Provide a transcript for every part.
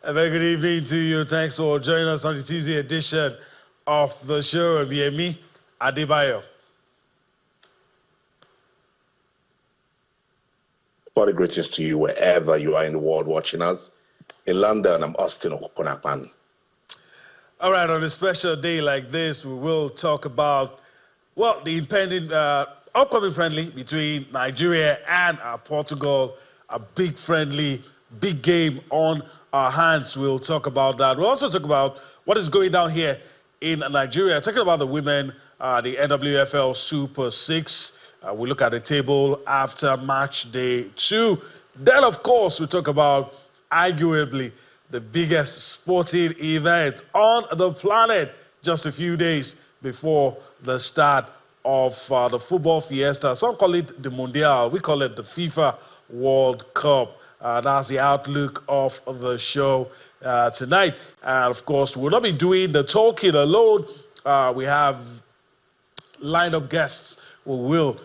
A very good evening to you. Thanks for joining us on the Tuesday edition of the show. Me, Adebayo. What a greetings to you wherever you are in the world watching us. In London, I'm Austin Okonapan. All right, on a special day like this, we will talk about, well, the impending upcoming friendly between Nigeria and Portugal. A big friendly, big game on our hands. We'll talk about that. We'll also talk about what is going down here in Nigeria. Talking about the women, the NWFL Super 6. We look at the table after match day 2. Then, of course, we talk about arguably the biggest sporting event on the planet just a few days before the start of the football fiesta. Some call it the Mundial. We call it the FIFA World Cup. That's the outlook of the show tonight. And, of course, we'll not be doing the talking alone. We have lined up guests who will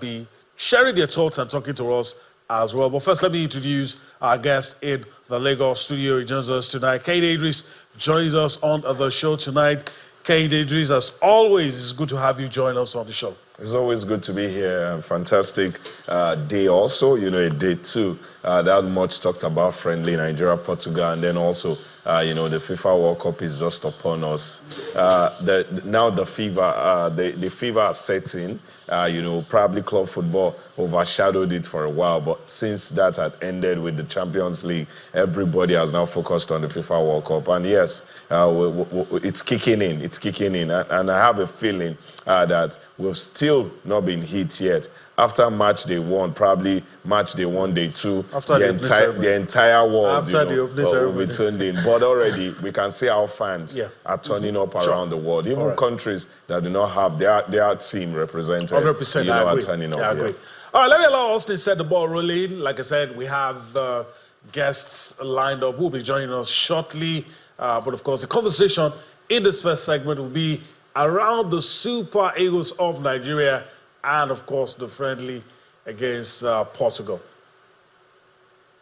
be sharing their thoughts and talking to us as well. But first, let me introduce our guest in the Lagos studio. He joins us tonight. Kehinde Idris joins us on the show tonight. Kehinde Idris, as always, it's good to have you join us on the show. It's always good to be here. Fantastic day also, a day 2. That much talked about friendly Nigeria, Portugal, and then also, the FIFA World Cup is just upon us. Now the fever sets in. Probably club football overshadowed it for a while, but since that had ended with the Champions League, everybody has now focused on the FIFA World Cup. And yes, it's kicking in. It's kicking in. And I have a feeling that we've still not been hit yet. After match day 1, probably match day 1, day 2, the entire world will be tuned in. But already we can see how fans are turning up around the world. Even countries that do not have their team represented, 100%, are turning up. I agree. All right, let me allow Austin set the ball rolling. Like I said, we have guests lined up who will be joining us shortly. But of course, the conversation in this first segment will be around the Super Eagles of Nigeria and, of course, the friendly against Portugal.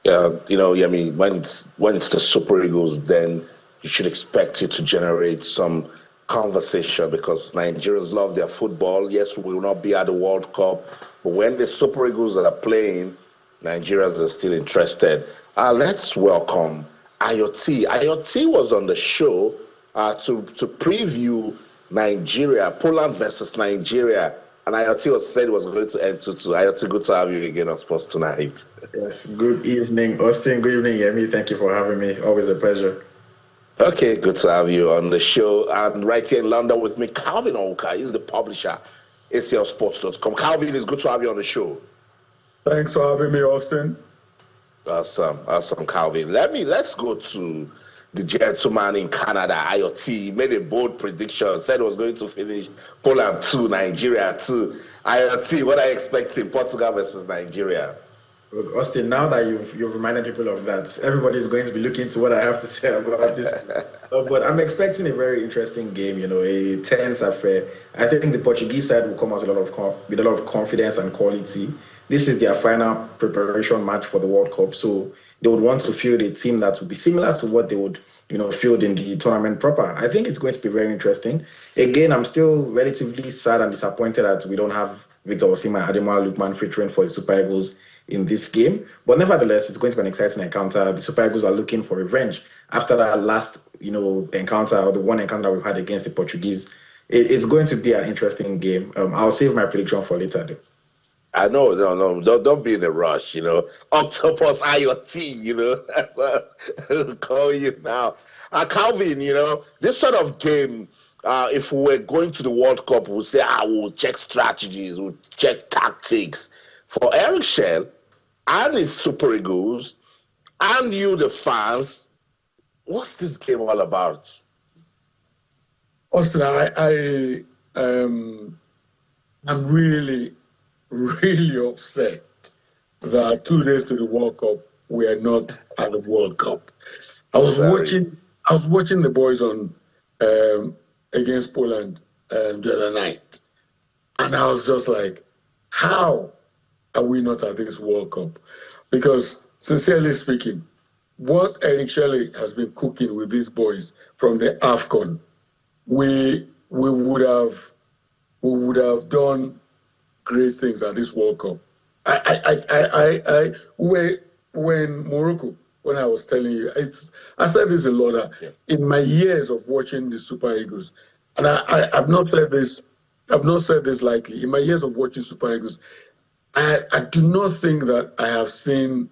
Yeah, when it's the Super Eagles, then you should expect it to generate some conversation because Nigerians love their football. Yes, we will not be at the World Cup, but when the Super Eagles are playing, Nigerians are still interested. Let's welcome Ayoti. Ayoti was on the show to preview Nigeria, Poland versus Nigeria. And Ayoti said it was going to end 2-2. Ayoti, good to have you again on Sports Tonight. Yes, good evening, Austin. Good evening, Yemi. Thank you for having me. Always a pleasure. Okay, good to have you on the show. And right here in London with me, Calvin Oka. He's the publisher, aclsports.com. Calvin, it's good to have you on the show. Thanks for having me, Austin. Awesome, Calvin. Let's go to the gentleman in Canada, Ayoti. Made a bold prediction, said it was going to finish Poland 2, Nigeria 2. Ayoti, what are you expecting, Portugal versus Nigeria? Look, Austin, now that you've reminded people of that, everybody is going to be looking to what I have to say about this. But I'm expecting a very interesting game, a tense affair. I think the Portuguese side will come out with a lot of confidence and quality. This is their final preparation match for the World Cup, so they would want to field a team that would be similar to what they would, field in the tournament proper. I think it's going to be very interesting. Again, I'm still relatively sad and disappointed that we don't have Victor Osimhen and Ademola Lookman featuring for the Super Eagles in this game. But nevertheless, it's going to be an exciting encounter. The Super Eagles are looking for revenge after that last, encounter, or the one encounter we've had against the Portuguese. It's going to be an interesting game. I'll save my prediction for later, though. I know, no, don't be in a rush, Octopus IoT, call you now. Calvin, this sort of game, if we were going to the World Cup, we'll say, we'll check strategies, we'll check tactics. For Eric Shell and his Super Eagles, and you, the fans, what's this game all about? Austin, I'm really upset that 2 days to the World Cup, we are not at the World Cup. I was watching the boys on against Poland the other night, and I was just like, how are we not at this World Cup? Because sincerely speaking, what Eric Shelley has been cooking with these boys from the AFCON, we would have done great things at this World Cup. When Morocco, when I was telling you, I said this a lot. In my years of watching the Super Eagles, and I've not said this lightly. In my years of watching Super Eagles, I do not think that I have seen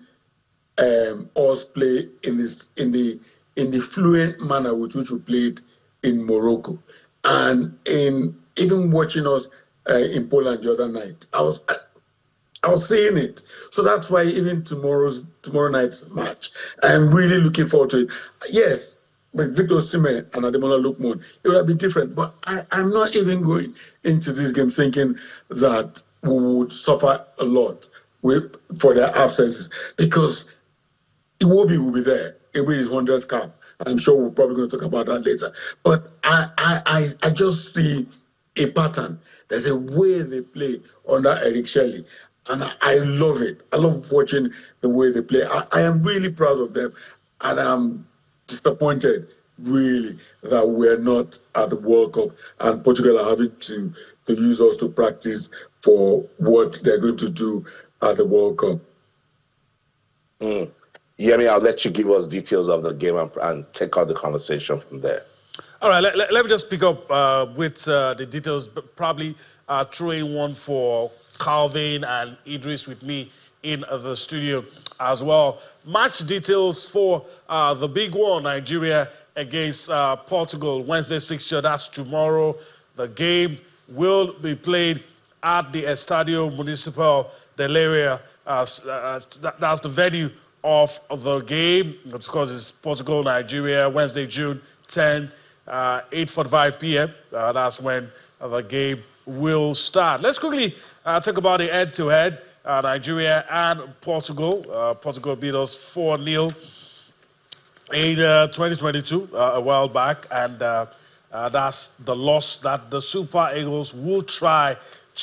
us play in the fluent manner with which we played in Morocco, and in even watching us in Poland the other night, I was seeing it. So that's why even tomorrow night's match, I'm really looking forward to it. Yes, with Victor Osimhen and Ademola Lookman, it would have been different. But I'm not even going into this game thinking that we would suffer a lot for their absences, because Iwobi will be there. It will be his 100th cap. I'm sure we're probably going to talk about that later. But I just see a pattern. There's a way they play under Eric Shelley, and I love it. I love watching the way they play. I am really proud of them, and I'm disappointed, really, that we're not at the World Cup, and Portugal are having to use us to practice for what they're going to do at the World Cup. Yemi, I'll let you give us details of the game and take out the conversation from there. All right, let me just pick up with the details, but probably throw in one for Calvin and Idris with me in the studio as well. Match details for the big one, Nigeria against Portugal. Wednesday's fixture, that's tomorrow. The game will be played at the Estadio Municipal de Leiria. That's the venue of the game. Of course, it's Portugal-Nigeria, Wednesday, June 10, 8:45 p.m. That's when the game will start. Let's quickly talk about the head-to-head. Nigeria and Portugal. Portugal beat us 4-0 in 2022, a while back, and that's the loss that the Super Eagles will try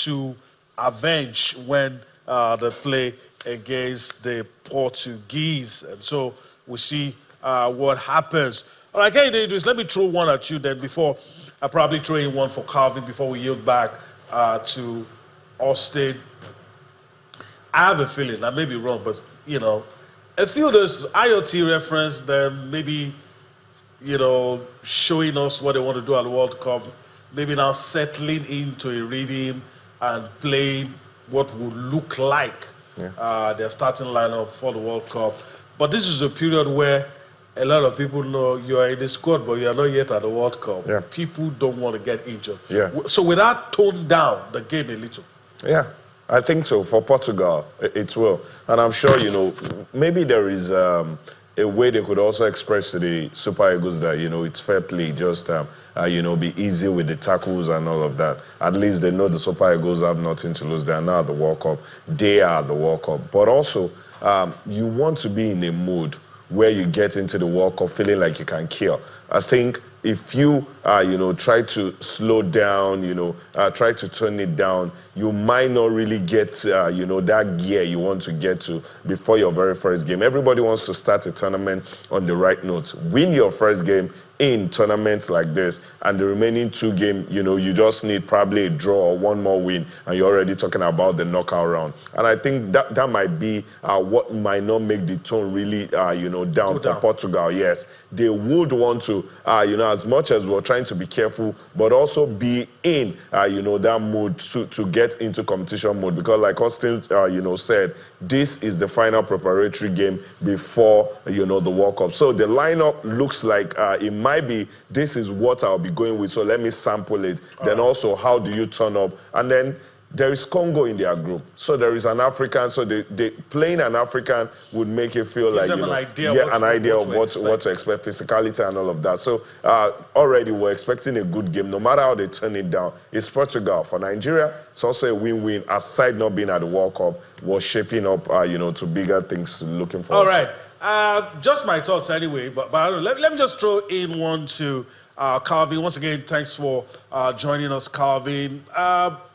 to avenge when they play against the Portuguese. And so we see what happens. All right, okay, Idris, let me throw one at you then before I probably throw in one for Calvin before we yield back to Austin. I have a feeling, I may be wrong, but, you know, a few of those IoT reference, them maybe, you know, showing us what they want to do at the World Cup, maybe now settling into a reading and playing what would look like their starting lineup for the World Cup. But this is a period where a lot of people know you are in the squad, but you are not yet at the World Cup. Yeah. People don't want to get injured. Yeah. So with that, tone down the game a little. Yeah, I think so. For Portugal, it will. And I'm sure, you know, maybe there is a way they could also express to the Super Eagles that, you know, it's fair play, just, you know, be easy with the tackles and all of that. At least they know the Super Eagles have nothing to lose. They are now at the World Cup. They are at the World Cup. But also, you want to be in a mood where you get into the World Cup feeling like you can kill. I think if you, you know, try to slow down, you know, try to turn it down, you might not really get, you know, that gear you want to get to before your very first game. Everybody wants to start a tournament on the right note. Win your first game in tournaments like this, and the remaining two games, you know, you just need probably a draw or one more win, and you're already talking about the knockout round. And I think that might be what might not make the tone really, you know, down for Portugal. Yes, they would want to, you know, as much as we're trying to be careful, but also be in, you know, that mood to get into competition mode, because like Austin, you know, said, this is the final preparatory game before, you know, the World Cup. So the lineup looks like it might be, this is what I'll be going with, so let me sample it. Then also, how do you turn up? And then there is Congo in their group, so there is an African. So they playing an African would make you feel like, you know, an idea of what to expect, physicality and all of that. So already we're expecting a good game, no matter how they turn it down. It's Portugal. For Nigeria, it's also a win-win. Aside not being at the World Cup, was shaping up, you know, to bigger things. Looking forward. All right, just my thoughts anyway. But let me just throw in one to Calvin. Once again, thanks for joining us, Calvin.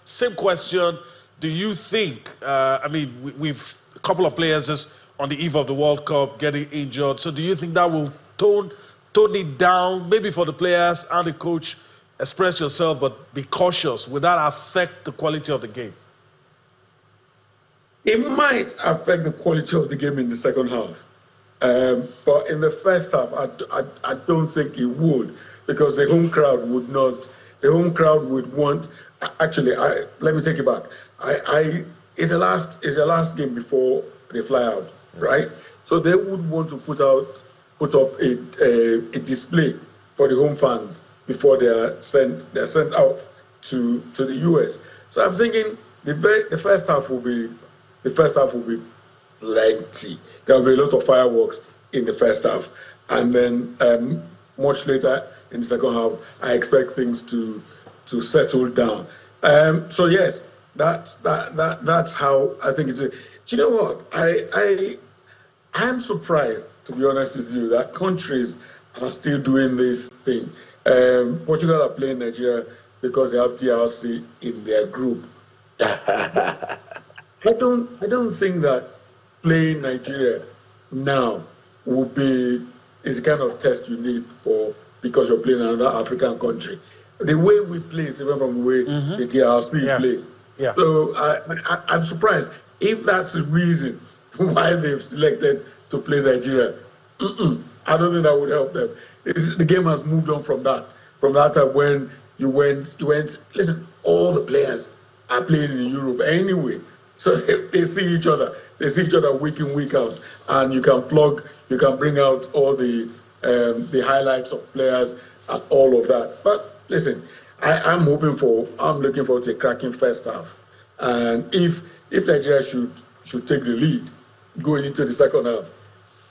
Same question. Do you think, I mean, we've a couple of players just on the eve of the World Cup, getting injured. So do you think that will tone it down, maybe for the players and the coach? Express yourself, but be cautious. Will that affect the quality of the game? It might affect the quality of the game in the second half. But in the first half, I don't think it would, because the home crowd would not. The home crowd would want. Actually, let me take it back. It's the last game before they fly out, right? So they would want to put up a display for the home fans before they're sent out to the US. So I'm thinking the first half will be plenty. There will be a lot of fireworks in the first half, and then much later in the second half, I expect things to settle down. So yes, that's how I think it's. Do you know what? I am surprised, to be honest with you, that countries are still doing this thing. Portugal are playing Nigeria because they have DRC in their group. I don't think that playing Nigeria now is the kind of test you need because you're playing another African country. The way we play is different from the way the DRC play. Yeah. So I'm surprised if that's the reason why they've selected to play Nigeria. I don't think that would help them. The game has moved on from that. From that time when you went. Listen, all the players are playing in Europe anyway, so they see each other. They see each other week in, week out, and you can bring out all the highlights of players and all of that. But listen, I'm looking forward to a cracking first half, and if Nigeria should take the lead going into the second half,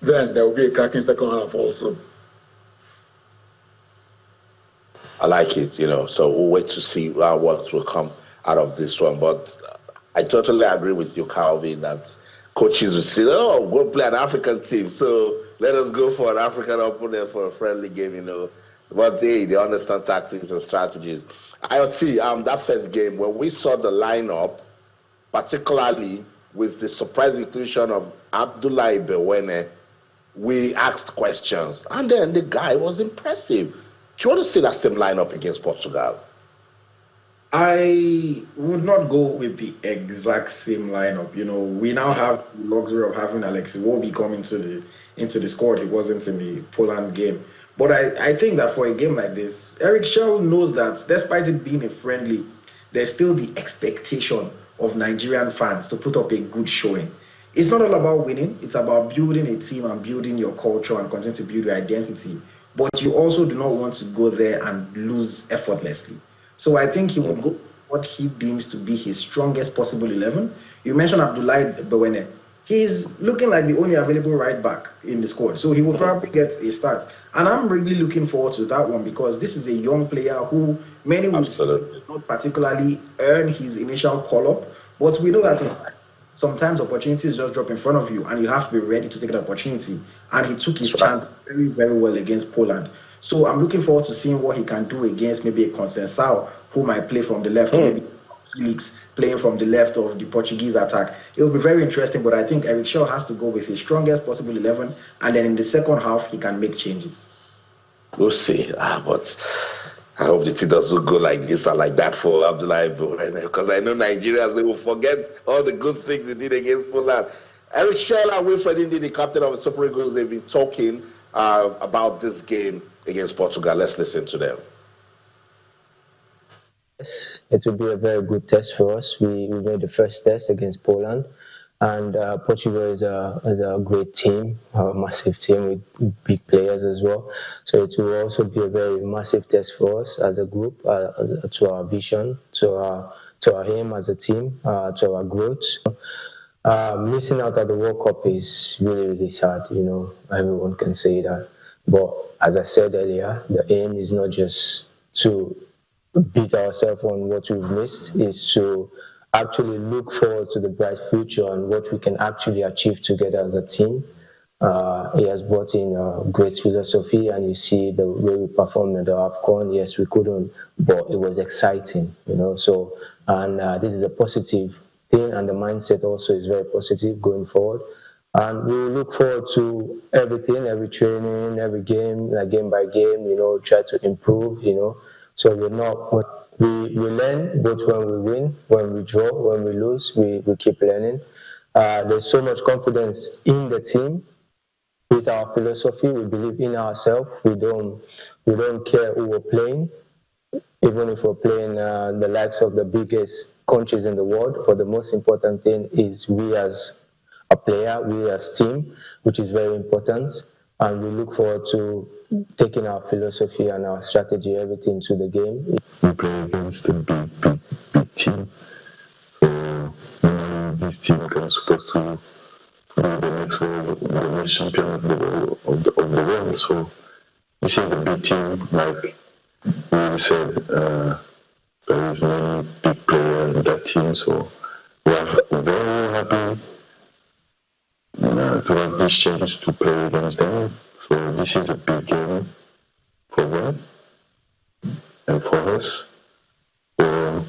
then there will be a cracking second half also. I like it, so we'll wait to see what will come out of this one. But I totally agree with you, Calvin, that coaches will say, oh, we'll play an African team, so let us go for an African opponent for a friendly game, But hey, they understand tactics and strategies. IoT, that first game, when we saw the lineup, particularly with the surprise inclusion of Abdoulaye Bewene, we asked questions, and then the guy was impressive. Do you want to see that same lineup against Portugal? I would not go with the exact same lineup. We now have the luxury of having Alex Iwobi come into the squad. He wasn't in the Poland game. But I think that for a game like this, Eric Schell knows that despite it being a friendly, there's still the expectation of Nigerian fans to put up a good showing. It's not all about winning. It's about building a team and building your culture and continue to build your identity. But you also do not want to go there and lose effortlessly. So I think he will go what he deems to be his strongest possible 11. You mentioned Abdoulaye Bewene. He's looking like the only available right back in the squad. So he will probably get a start. And I'm really looking forward to that one, because this is a young player who many would say not particularly earn his initial call-up. But we know that sometimes opportunities just drop in front of you and you have to be ready to take the opportunity. And he took his chance very, very well against Poland. So I'm looking forward to seeing what he can do against maybe a Conceição, who might play from the left, or maybe Felix playing from the left of the Portuguese attack. It will be very interesting, but I think Eric Schell has to go with his strongest possible 11, and then in the second half, he can make changes. We'll see. But I hope the team doesn't go like this or like that for Abdoulaye Bewene, because I know Nigerians, they will forget all the good things he did against Poland. Eric Schell and Wilfred Ndidi, the captain of the Super Eagles, they've been talking about this game against Portugal. Let's listen to them. Yes, it will be a very good test for us. We made the first test against Poland, and Portugal is a great team, a massive team with big players as well. So it will also be a very massive test for us as a group, to our vision, to our aim as a team, to our growth. Missing out at the World Cup is really, really sad. Everyone can say that. But as I said earlier, the aim is not just to beat ourselves on what we've missed, is to actually look forward to the bright future and what we can actually achieve together as a team. He has brought in a great philosophy, and you see the way we performed at the AFCON. Yes, we couldn't, but it was exciting, So, and this is a positive thing, and the mindset also is very positive going forward. And we look forward to everything, every training, every game, like game by game, try to improve, So we learn both when we win, when we draw, when we lose, we keep learning. There's so much confidence in the team with our philosophy. We believe in ourselves. We don't care who we're playing, even if we're playing the likes of the biggest countries in the world. But the most important thing is we as a player, we as team, which is very important. And we look forward to taking our philosophy and our strategy, everything to the game. We play against a big team. So this team can supposed to be the next champion of the world. So this is a big team, like we said. There is many big players in that team, so we are very happy to have this chance to play against them. So this is a big game for them and for us. So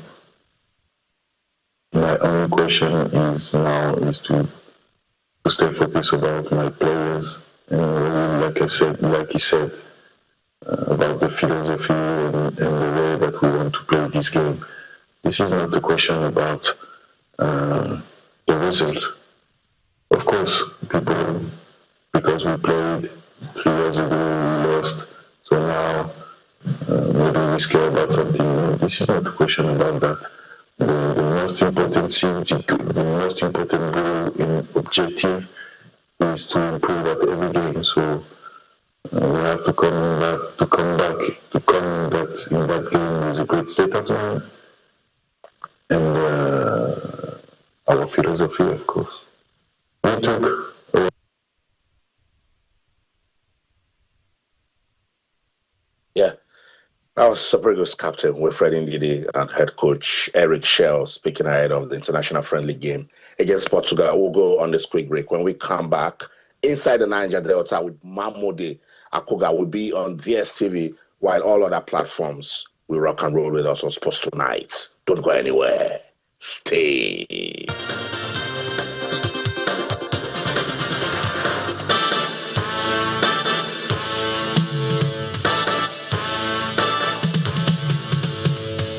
my only question is now is to stay focused about my players and like you said, about the philosophy and the way that we want to play this game. This is not a question about the result. Of course, people, because we played 3 years ago, we lost, so now maybe we care about something. This is not a question about that. The most important thing, the most important goal in objective is to improve at every game. So we have to come that in that game with a great state of mind and our philosophy, of course. We took Yeah, that was Super Eagles captain Wilfred Ndidi and head coach Eric Shell speaking ahead of the international friendly game against Portugal. We'll go on this quick break. When we come back, inside the Niger Delta with Mahmoudi Akuga will be on DSTV, while all other platforms will rock and roll with us on Sports Tonight. Don't go anywhere. Stay.